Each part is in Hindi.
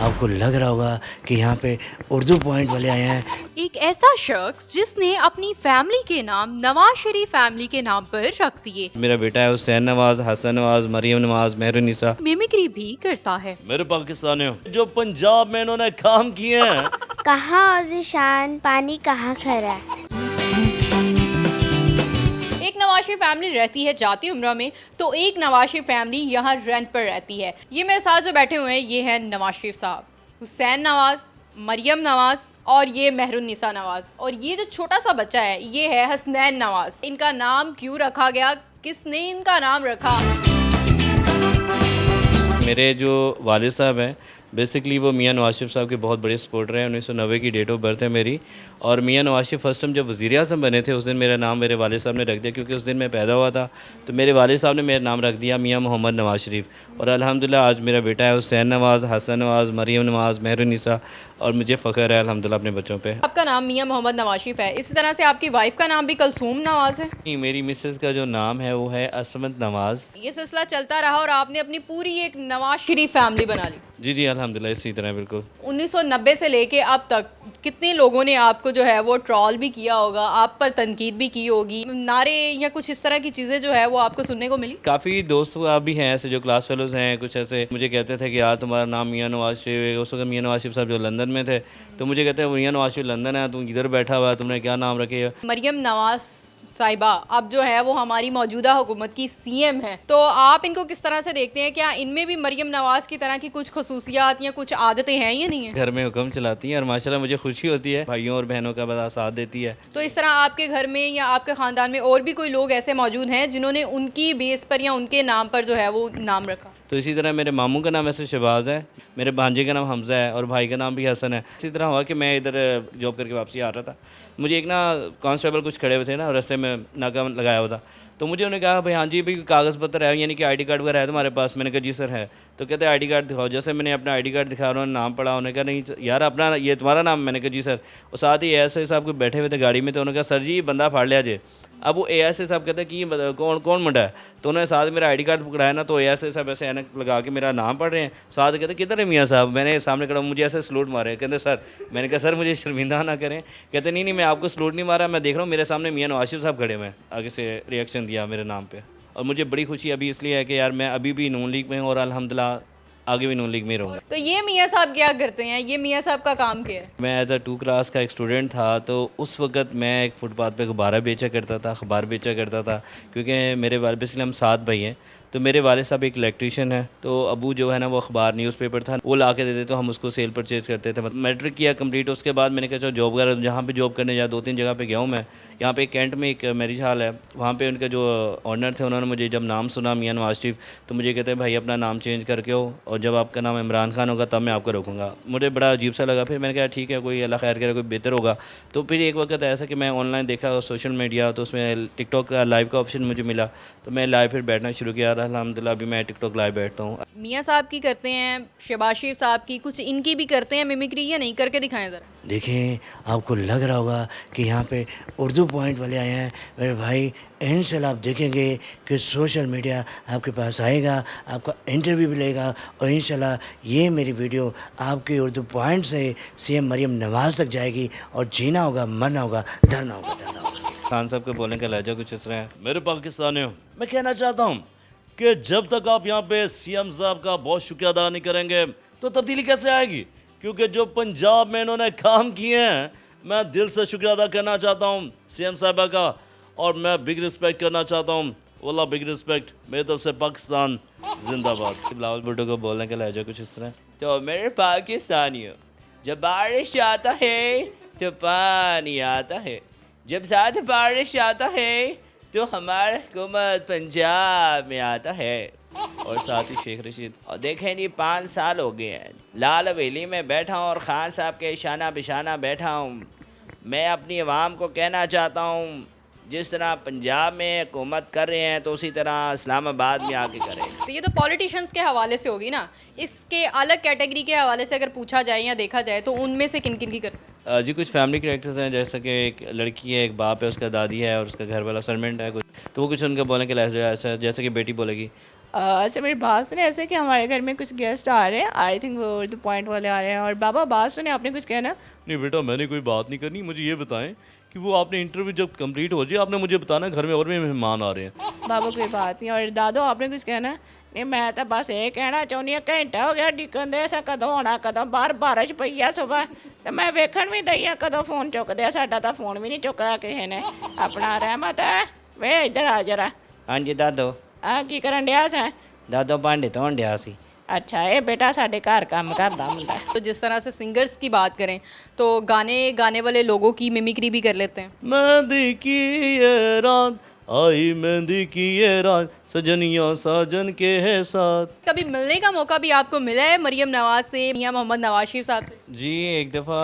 आपको लग रहा होगा कि यहाँ पे उर्दू पॉइंट वाले आए हैं। एक ऐसा शख्स जिसने अपनी फैमिली के नाम नवाज शरीफ फैमिली के नाम पर रख दिए, मेरा बेटा है हुसैन नवाज, हसन नवाज, मरियम नवाज, मेहरुनिसा। मिमिक्री भी करता है। मेरे पाकिस्तानियों, जो पंजाब में इन्होंने काम किए हैं। कहाँ औज़िशान पानी कहाँ खरा। एक नवाज शरीफ फैमिली रहती है जाती उम्रा में, तो एक नवाज शरीफ फैमिली यहाँ रेंट पर रहती है। ये मेरे साथ जो बैठे हुए हैं ये हैं नवाज शरीफ साहब, हुसैन नवाज, मरियम नवाज और ये मेहरुनिसा नवाज, और ये जो छोटा सा बच्चा है ये है हसनैन नवाज। इनका नाम क्यों रखा गया, किसने इनका नाम रखा? मेरे जो वालिद साहब हैं बेसिकली वो मियाँ नवाज शरीफ साहब के बहुत बड़े सपोर्टर हैं। 1990 की डेट ऑफ बर्थ है मेरी। और मियाँ नवाज शरीफ फर्स्ट टाइम जब वज़ीर आज़म बने थे उस दिन मेरा नाम मेरे वालिद साहब ने रख दिया, क्योंकि उस दिन मैं पैदा हुआ था। तो मेरे वालिद साहब ने मेरा नाम रख दिया मियाँ मोहम्मद नवाज शरीफ। और अल्हम्दुलिल्लाह आज मेरा बेटा है हुसैन नवाज, हसन नवाज, मरियम नवाज, मेहरुनिसा, और मुझे फ़ख्र है अल्हम्दुलिल्लाह अपने बच्चों पे। आपका नाम मियाँ मोहम्मद नवाज शरीफ है, इसी तरह से आपकी वाइफ का नाम भी कलसूम नवाज है। मेरी मिसेज़ का जो नाम है वो है असमत नवाज़। ये सिलसिला चलता रहा और आपने अपनी पूरी एक नवाज शरीफ फैमिली बना ली। जी जी अल्हम्दुलिल्लाह इसी तरह बिल्कुल। 1990 से लेके अब तक कितने लोगों ने आपको जो है वो ट्रॉल भी किया होगा, आप पर तनकीद भी की होगी, नारे या कुछ इस तरह की चीज़ें जो है वो आपको सुनने को मिली? काफ़ी दोस्त आप भी हैं ऐसे जो क्लास फेलोज़ हैं, कुछ ऐसे मुझे कहते थे कि यार तुम्हारा नाम मियाँ नवाज शरीफ है। उस वक्त मियाँ नवाज शरीफ साहब जो लंदन में थे, तो मुझे कहते हैं मियाँ नवाज शरीफ लंदन है, तुम इधर बैठा हुआ है, तुमने क्या नाम रखे है? मरियम नवाज साहिबा अब जो है वो हमारी मौजूदा हुकूमत की सीएम है, तो आप इनको किस तरह से देखते हैं? क्या इनमें भी मरियम नवाज की तरह की कुछ खसूसियात या कुछ आदतें हैं या नहीं है? घर में हुक्म चलाती हैं और माशाल्लाह मुझे खुशी होती है, भाइयों और बहनों का बड़ा साथ देती है। तो इस तरह आपके घर में या आपके ख़ानदान में और भी कोई लोग ऐसे मौजूद हैं जिन्होंने उनकी बेस पर या उनके नाम पर जो है वो नाम रखा? तो इसी तरह मेरे मामू का नाम ऐसे शहबाज है, मेरे भांजे का नाम हमज़ा है और भाई का नाम भी हसन है। इसी तरह हुआ कि मैं इधर जॉब करके वापसी आ रहा था, मुझे एक ना कांस्टेबल कुछ खड़े हुए थे ना रास्ते में, नाका लगाया हुआ था। तो मुझे उन्होंने कहा भाई हाँ जी भाई कागज़ पत्र है, यानी कि आईडी कार्ड वगैरह है तुम्हारे पास? मैंने कहा जी सर है। तो कहते हैं आईडी कार्ड दिखाओ। जैसे मैंने अपना आईडी कार्ड दिखाया, उन्होंने नाम पढ़ा, उन्होंने कहा नहीं यार अपना ये तुम्हारा नाम? मैंने कहा जी सर। और साथ ही एएसआई साहब को बैठे हुए थे गाड़ी में, तो उन्होंने कहा सर जी बंदा फाड़ लिया जे। अब वो एएसआई साहब कहते हैं कि ये कौन कौन मुंडा है? तो उन्होंने साथ मेरा आईडी कार्ड पकड़ाया ना, तो एएसआई साहब ऐसे ऐनक लगा के मेरा नाम पढ़ रहे हैं, साथ कहते किधर है मियाँ साहब? मैंने सामने खड़ा, मुझे ऐसे सलूट मारे, कहते सर। मैंने कहा सर मुझे शर्मिंदा ना करें। कहते नहीं नहीं मैं आपको सलूट नहीं मारा, मैं देख रहा हूँ मेरे सामने मियाँ नवाज शरीफ साहब खड़े हुए हैं। आगे से रिएक्शन दिया मेरे नाम पर। और मुझे बड़ी खुशी अभी इसलिए है कि यार मैं अभी भी नून लीग में हूँ और अल्हम्दुलिल्लाह आगे भी नून लीग में रहूँगा। तो ये मियाँ साहब क्या करते हैं? ये मियाँ साहब का काम क्या है? मैं एज अ 2 क्लास का एक स्टूडेंट था, तो उस वक्त मैं एक फुटपाथ पे अखबार बेचा करता था, क्योंकि मेरे वाले बेसिकली हम 7 भाई हैं। तो मेरे वाले साहब एक इलेक्ट्रीशियन है, तो अबू जो है ना वो अखबार न्यूज़पेपर था वो ला के देते, तो हम उसको सेल परचेज़ करते थे। मतलब मैट्रिक किया कंप्लीट, उसके बाद मैंने कहा चलो जॉब वगैरह, जहाँ पे जॉब करने जा 2-3 जगह पे गया हूँ मैं। यहाँ पे कैंट में एक मैरिज हॉल है, वहाँ पे उनके जो ऑनर थे उन्होंने मुझे जब नाम सुना मियाँ नवाज शरीफ, तो मुझे कहते हैं भाई अपना नाम चेंज करके हो, और जब आपका नाम इमरान खान होगा तब मैं आपको रोकूँगा। मुझे बड़ा अजीब सा लगा, फिर मैंने कहा ठीक है कोई अल्लाह खैर करे, कोई बेहतर होगा। तो फिर एक वक्त ऐसा कि मैं ऑनलाइन देखा सोशल मीडिया, तो उसमें टिकटॉक का लाइव का ऑप्शन मुझे मिला, तो मैं लाइव फिर बैठना शुरू किया। अल्हम्दुलिल्लाह अभी मैं टिकटॉक लाइव बैठता हूँ। मियाँ साहब की करते हैं, शहबाज शरीफ साहब की, कुछ इनकी भी करते हैं मिमिक्री या नहीं? करके दिखाएं ज़रा। देखें आपको लग रहा होगा कि यहाँ पे उर्दू पॉइंट वाले आए हैं मेरे भाई। इंशाल्लाह आप देखेंगे कि सोशल मीडिया आपके पास आएगा, आपका इंटरव्यू भी लेगा, और इंशाल्लाह ये मेरी वीडियो आपके उर्दू पॉइंट से सीएम मरियम नवाज़ तक जाएगी, और जीना होगा, मरना होगा, धरना होगा, धरना होगा। खान साहब के बोलने का लहजा कुछ इस तरह है। मेरे पाकिस्तानियों, मैं कहना चाहता हूँ कि जब तक आप यहाँ पे सीएम साहब का बहुत शुक्रिया अदा नहीं करेंगे तो तब्दीली कैसे आएगी? क्योंकि जो पंजाब में इन्होंने काम किए हैं, मैं दिल से शुक्रिया अदा करना चाहता हूँ सीएम साहबा का, और मैं बिग रिस्पेक्ट करना चाहता हूँ। वल्लाह बिग रिस्पेक्ट मेरी तरफ से। पाकिस्तान जिंदाबाद। बिलावल भुट्टो को बोलने का लहजा कुछ इस तरह। तो मेरे पाकिस्तानियों, जब बारिश आता है तो पानी आता है, जब साथ बारिश आता है तो हमारा हुकूमत पंजाब में आता है। और साथ ही शेख रशीद। और देखें जी 5 साल हो गए हैं लाल हवेली में बैठा हूँ और ख़ान साहब के शाना बिशाना बैठा हूँ। मैं अपनी आवाम को कहना चाहता हूँ जिस तरह पंजाब में हुकूमत कर रहे हैं तो उसी तरह इस्लामाबाद में आके करें। तो ये तो पॉलिटिशियंस के हवाले से होगी ना, इसके अलग कैटेगरी के हवाले से अगर पूछा जाए या देखा जाए तो उनमें से किन किन की करते हैं? जी कुछ फैमिली कैरेक्टर्स हैं, जैसे कि एक लड़की है, एक बाप है, उसका दादी है और उसका घर वाला सर्वेंट है कुछ, तो वो कुछ उनके बोलने के लहजा ऐसा है जैसे कि बेटी बोलेगी अच्छा मेरी बात सुने ऐसे कि हमारे घर में कुछ गेस्ट आ रहे हैं, आई थिंक वो उर्दू पॉइंट वाले आ रहे हैं। और बाबा बात सुने, आपने कुछ कहना? नहीं बेटा, मैंने कोई बात नहीं करनी। मुझे ये बताएं कि वो आपने इंटरव्यू जब कंप्लीट हो जाए आपने मुझे बताना घर में और भी मेहमान आ रहे हैं। बाबा कोई बात नहीं। और दादो आपने कुछ कहना? नहीं मैं तो बस ये कहना चाਹੁੰਦੀ ਹਾਂ ਘੰਟਾ ਹੋ ਗਿਆ ਡਿੱਕਣ ਦੇ ਸਾ ਕਦੋਂ ਆਉਣਾ, ਕਦੋਂ ਬਾਹਰ ਬਾਰਿਸ਼ ਪਈ ਆ ਸਵੇਰ ਤੇ ਮੈਂ ਵੇਖਣ ਵੀ ਦਈ ਆ ਕਦੋਂ ਫੋਨ ਚੁੱਕਦੇ ਆ। ਸਾਡਾ ਤਾਂ ਫੋਨ ਵੀ ਨਹੀਂ ਚੁੱਕਦਾ ਕਿਸੇ ਨੇ। ਆਪਣਾ ਰਹਿਮਤ ਹੈ ਵੇ ਇੱਧਰ ਆ ਜਰਾ। ਹਾਂਜੀ ਦਾਦੋ, ਆ ਕੀ ਕਰਨ ਡਿਆ ਸੈਂ? ਦਾਦੋ ਭਾਂਡੇ ਧੋਣ ਡਿਆ ਸੀ। अच्छा ये बेटा साढ़े घर काम करता मुंडा। तो जिस तरह से सिंगर्स की बात करें तो गाने गाने वाले लोगों की मिमिक्री भी कर लेते हैं। मेहंदी की ये रात आई, मेहंदी की ये रात सजनिया साजन के है साथ। कभी मिलने का मौका भी आपको मिला है मरियम नवाज से या मोहम्मद नवाज शरीफ साहब से? जी एक दफ़ा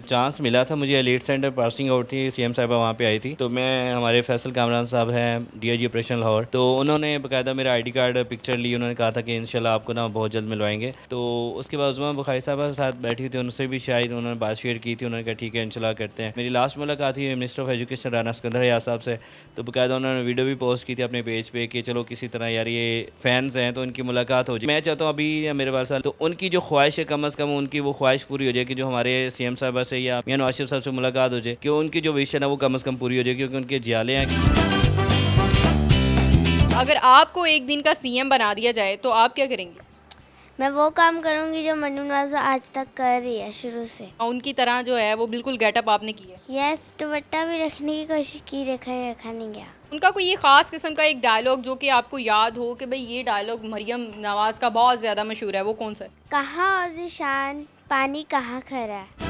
चांस मिला था मुझे, एलीट सेंटर पासिंग आउट थी, सीएम साहबा वहाँ पे आई थी। तो मैं हमारे फैसल कामरान साहब हैं डीआईजी ऑपरेशन लाहौर, तो उन्होंने बाकायदा मेरा आईडी कार्ड पिक्चर ली। उन्होंने कहा था कि इंशाल्लाह आपको ना बहुत जल्द मिलवाएंगे। तो उसके बाद उस्मा बुखारी साहबा साथ बैठी थी, उनसे भी शायद उन्होंने बात शेयर की थी। उन्होंने कहा ठीक है इंशाल्लाह करते हैं। मेरी लास्ट मुलाकात हुई minister of education Rana Sikandar Hayat sahab से। तो बाकायदा उन्होंने वीडियो भी पोस्ट की थी अपने पेज पे कि चलो किसी तरह यार ये फैंस हैं तो उनकी मुलाकात हो जाए। मैं चाहता हूँ अभी या मेरे पास तो उनकी जो ख्वाहिश है कम अज़ कम उनकी वो ख्वाहिश पूरी हो जाए कि जो हमारे सीएम साहबा से या मियां नवाज शरीफ साहब से मुलाकात हो जाए, कि उनकी जो विश है ना वो कम अज़ कम पूरी हो जाए, क्योंकि उनके जियाले हैं। अगर आपको एक दिन का सीएम बना दिया जाए तो आप क्या करेंगे? मैं वो काम करूँगी जो मरियम नवाज आज तक कर रही है शुरू से। उनकी तरह जो है वो बिल्कुल गेटअप आपने की है। यस, दुपट्टा भी रखने की कोशिश की, रखा नहीं गया। उनका कोई ये ख़ास किस्म का एक डायलॉग जो कि आपको याद हो कि भाई ये डायलॉग मरियम नवाज का बहुत ज़्यादा मशहूर है, वो कौन सा है? कहाँ और शान पानी कहाँ खरा है।